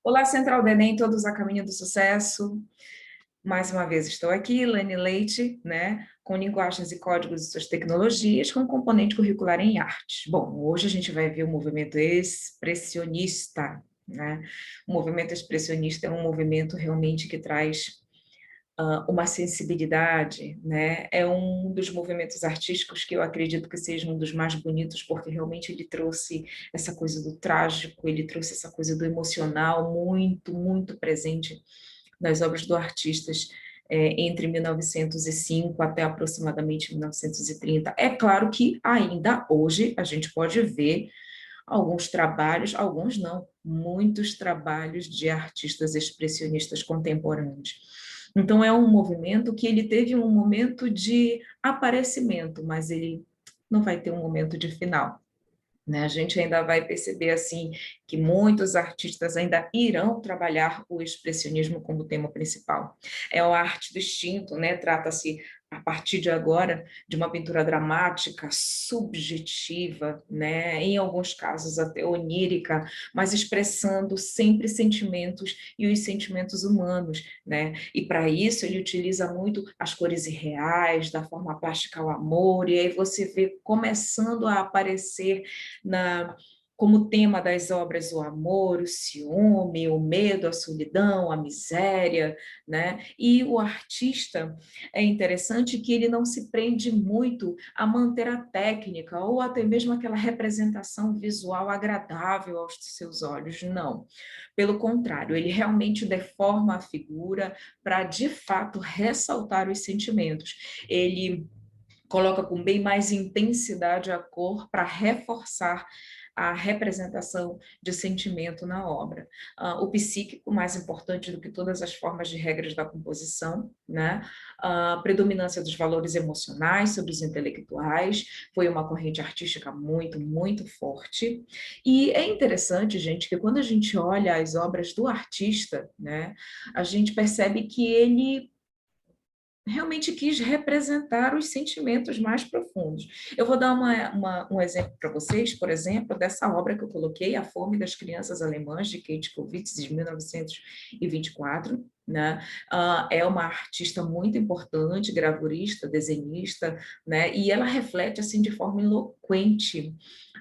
Olá, Central do Enem, todos a caminho do sucesso. Mais uma vez estou aqui, Lane Leite, né, com linguagens e códigos e suas tecnologias, com componente curricular em artes. Bom, hoje a gente vai ver o movimento expressionista, né? O movimento expressionista é um movimento realmente que traz uma sensibilidade, né? É um dos movimentos artísticos que eu acredito que seja um dos mais bonitos, porque realmente ele trouxe essa coisa do trágico, ele trouxe essa coisa do emocional muito, muito presente nas obras do artistas entre 1905 até aproximadamente 1930. É claro que ainda hoje a gente pode ver alguns trabalhos, alguns não, muitos trabalhos de artistas expressionistas contemporâneos. Então, é um movimento que ele teve um momento de aparecimento, mas ele não vai ter um momento de final, né? A gente ainda vai perceber assim que muitos artistas ainda irão trabalhar o expressionismo como tema principal. É a arte do instinto, né? Trata-se a partir de agora de uma pintura dramática, subjetiva, né? Em alguns casos até onírica, mas expressando sempre sentimentos e os sentimentos humanos, né? E para isso ele utiliza muito as cores irreais, da forma plástica ao amor, e aí você vê começando a aparecer como tema das obras o amor, o ciúme, o medo, a solidão, a miséria, né? E o artista, é interessante que ele não se prende muito a manter a técnica ou até mesmo aquela representação visual agradável aos seus olhos, não. Pelo contrário, ele realmente deforma a figura para, de fato, ressaltar os sentimentos. Ele coloca com bem mais intensidade a cor para reforçar a representação de sentimento na obra. O psíquico, mais importante do que todas as formas de regras da composição, né? A predominância dos valores emocionais sobre os intelectuais, foi uma corrente artística muito, muito forte. E é interessante, gente, que quando a gente olha as obras do artista, né, a gente percebe que ele realmente quis representar os sentimentos mais profundos. Eu vou dar um exemplo para vocês, por exemplo, dessa obra que eu coloquei, A Fome das Crianças Alemãs, de Kate Kovics, de 1924, né? É uma artista muito importante, gravurista, desenhista, né? E ela reflete assim de forma eloquente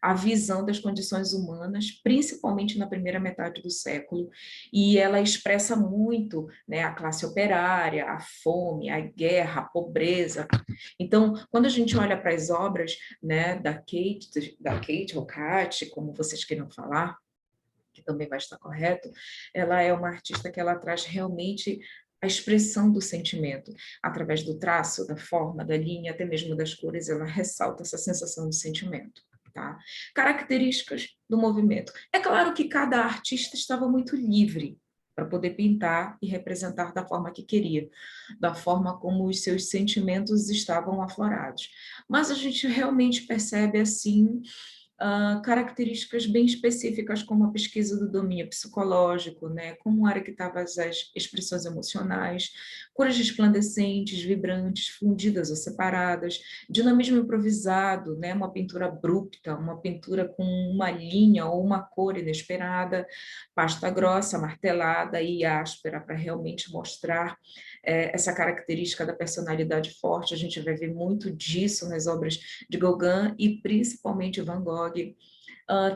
a visão das condições humanas, principalmente na primeira metade do século, e ela expressa muito, né, a classe operária, a fome, a guerra, a pobreza. Então, quando a gente olha para as obras, né, da Kate ou Kate, como vocês queiram falar, que também vai estar correto, ela é uma artista que ela traz realmente a expressão do sentimento, através do traço, da forma, da linha, até mesmo das cores, ela ressalta essa sensação de sentimento. Tá? Características do movimento. É claro que cada artista estava muito livre para poder pintar e representar da forma que queria, da forma como os seus sentimentos estavam aflorados. Mas a gente realmente percebe, assim, características bem específicas, como a pesquisa do domínio psicológico, né, como era que estavam as expressões emocionais, cores resplandecentes, vibrantes, fundidas ou separadas, dinamismo improvisado, né, uma pintura abrupta, uma pintura com uma linha ou uma cor inesperada, pasta grossa, martelada e áspera, para realmente mostrar essa característica da personalidade forte. A gente vai ver muito disso nas obras de Gauguin e principalmente Van Gogh.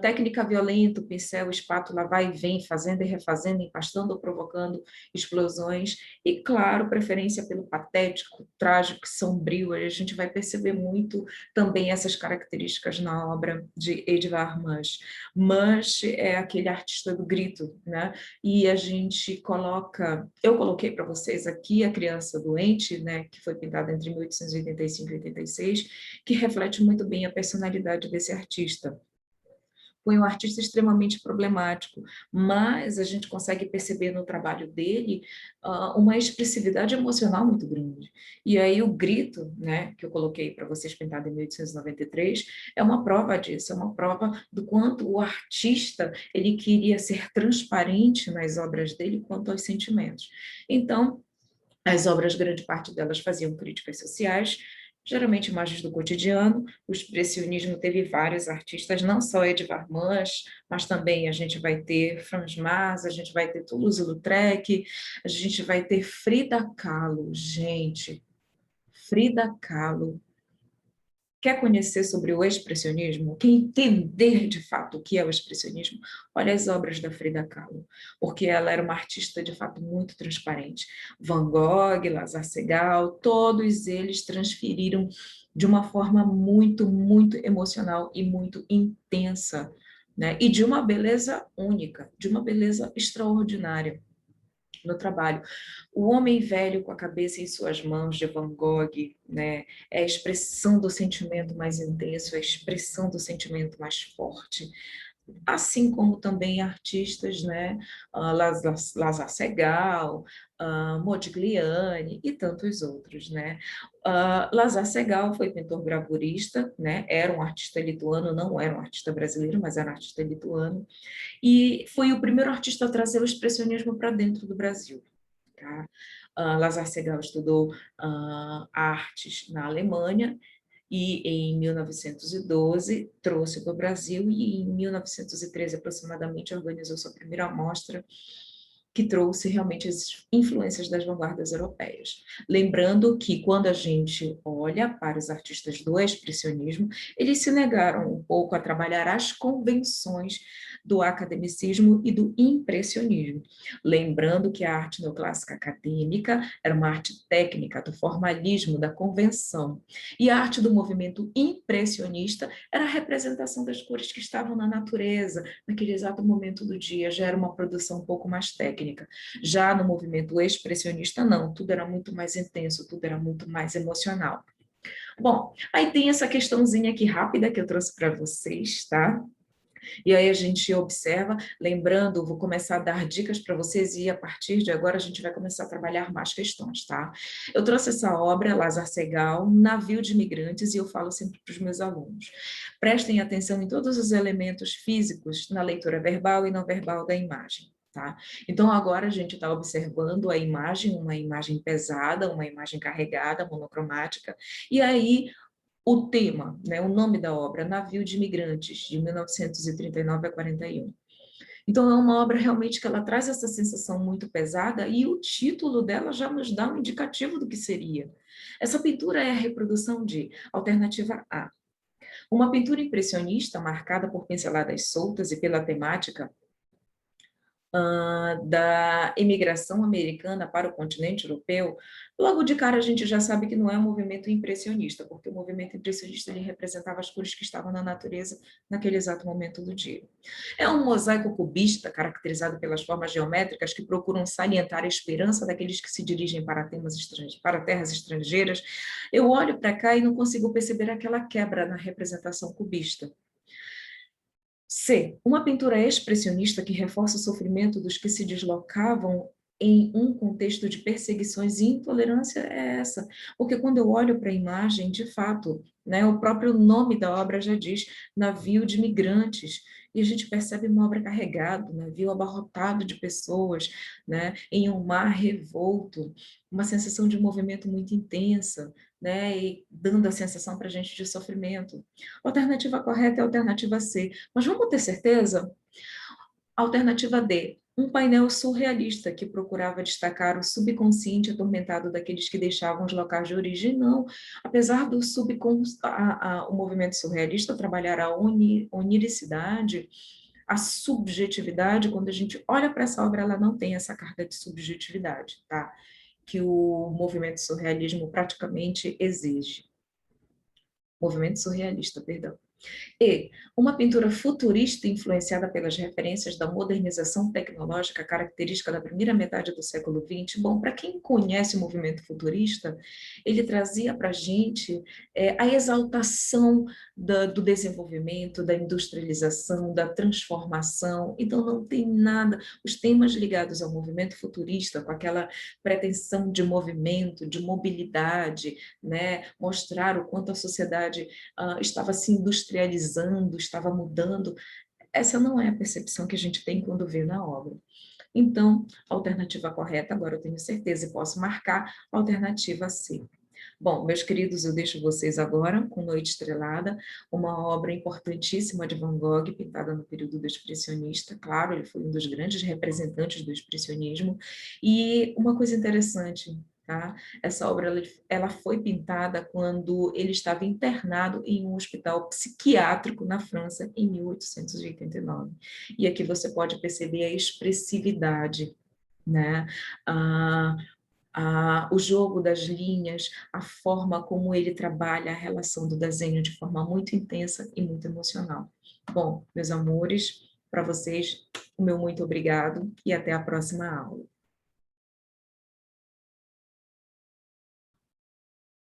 Técnica violenta, pincel, espátula, vai e vem, fazendo e refazendo, empastando ou provocando explosões. E, claro, preferência pelo patético, trágico, sombrio. A gente vai perceber muito também essas características na obra de Edvard Munch. Munch é aquele artista do grito, né? E a gente coloca... Eu coloquei para vocês aqui a Criança Doente, né? Que foi pintada entre 1885 e 86, que reflete muito bem a personalidade desse artista. Foi um artista extremamente problemático, mas a gente consegue perceber no trabalho dele uma expressividade emocional muito grande. E aí o grito, né, que eu coloquei para vocês pintado em 1893, é uma prova disso, é uma prova do quanto o artista ele queria ser transparente nas obras dele quanto aos sentimentos. Então, as obras, grande parte delas faziam críticas sociais, geralmente imagens do cotidiano. O expressionismo teve vários artistas, não só Edvard Munch, mas também a gente vai ter Franz Mas, a gente vai ter Toulouse-Lautrec, a gente vai ter Frida Kahlo. Gente, Frida Kahlo. Quer conhecer sobre o expressionismo? Quer entender de fato o que é o expressionismo? Olha as obras da Frida Kahlo, porque ela era uma artista de fato muito transparente. Van Gogh, Lazar Segal, todos eles transferiram de uma forma muito, muito emocional e muito intensa, né? E de uma beleza única, de uma beleza extraordinária no trabalho. O homem velho com a cabeça em suas mãos, de Van Gogh, né, é a expressão do sentimento mais intenso, é a expressão do sentimento mais forte, assim como também artistas, né, Lazar Segal, Modigliani e tantos outros, né. Lazar Segal foi pintor gravurista, né, era um artista lituano, não era um artista brasileiro, mas era um artista lituano, e foi o primeiro artista a trazer o expressionismo para dentro do Brasil. Tá? Lazar Segal estudou artes na Alemanha e em 1912 trouxe para o Brasil e em 1913 aproximadamente organizou sua primeira mostra que trouxe realmente as influências das vanguardas europeias. Lembrando que quando a gente olha para os artistas do expressionismo, eles se negaram um pouco a trabalhar as convenções do academicismo e do impressionismo. Lembrando que a arte neoclássica acadêmica era uma arte técnica do formalismo, da convenção, e a arte do movimento impressionista era a representação das cores que estavam na natureza, naquele exato momento do dia, já era uma produção um pouco mais técnica. Já no movimento expressionista, não, tudo era muito mais intenso, tudo era muito mais emocional. Bom, aí tem essa questãozinha aqui rápida que eu trouxe para vocês, tá? E aí a gente observa, lembrando, vou começar a dar dicas para vocês e a partir de agora a gente vai começar a trabalhar mais questões, tá? Eu trouxe essa obra, Lazar Segal, Navio de Imigrantes, e eu falo sempre para os meus alunos. Prestem atenção em todos os elementos físicos na leitura verbal e não verbal da imagem. Tá? Então, agora a gente está observando a imagem, uma imagem pesada, uma imagem carregada, monocromática, e aí o tema, né, o nome da obra, Navio de Imigrantes, de 1939 a 41. Então, é uma obra realmente que ela traz essa sensação muito pesada e o título dela já nos dá um indicativo do que seria. Essa pintura é a reprodução de alternativa A. Uma pintura impressionista marcada por pinceladas soltas e pela temática da imigração americana para o continente europeu, logo de cara a gente já sabe que não é um movimento impressionista, porque o movimento impressionista ele representava as cores que estavam na natureza naquele exato momento do dia. É um mosaico cubista, caracterizado pelas formas geométricas que procuram salientar a esperança daqueles que se dirigem para para terras estrangeiras. Eu olho para cá e não consigo perceber aquela quebra na representação cubista. C. Uma pintura expressionista que reforça o sofrimento dos que se deslocavam em um contexto de perseguições e intolerância é essa. Porque quando eu olho para a imagem, de fato, né, o próprio nome da obra já diz navio de migrantes, e a gente percebe uma obra carregada, navio abarrotado de pessoas, né, em um mar revolto, uma sensação de movimento muito intensa, né, e dando a sensação para a gente de sofrimento. A alternativa correta é a alternativa C. Mas vamos ter certeza? Alternativa D. Um painel surrealista que procurava destacar o subconsciente atormentado daqueles que deixavam os locais de origem. Não, apesar do o movimento surrealista trabalhar a oniricidade, a subjetividade, quando a gente olha para essa obra, ela não tem essa carga de subjetividade, tá? Que o movimento surrealismo praticamente exige. Movimento surrealista, perdão. E uma pintura futurista influenciada pelas referências da modernização tecnológica característica da primeira metade do século XX. Bom, para quem conhece o movimento futurista, ele trazia para a gente a exaltação do desenvolvimento, da industrialização, da transformação. Então, não tem nada. Os temas ligados ao movimento futurista, com aquela pretensão de movimento, de mobilidade, né? Mostrar o quanto a sociedade estava se industrializando, estava mudando. Essa não é a percepção que a gente tem quando vê na obra. Então, a alternativa correta, agora eu tenho certeza e posso marcar, a alternativa C. Bom, meus queridos, eu deixo vocês agora com Noite Estrelada, uma obra importantíssima de Van Gogh, pintada no período do expressionista. Claro, ele foi um dos grandes representantes do expressionismo. E uma coisa interessante, tá? Essa obra ela foi pintada quando ele estava internado em um hospital psiquiátrico na França, em 1889. E aqui você pode perceber a expressividade, né? Ah, o jogo das linhas, a forma como ele trabalha a relação do desenho de forma muito intensa e muito emocional. Bom, meus amores, para vocês, o meu muito obrigado e até a próxima aula.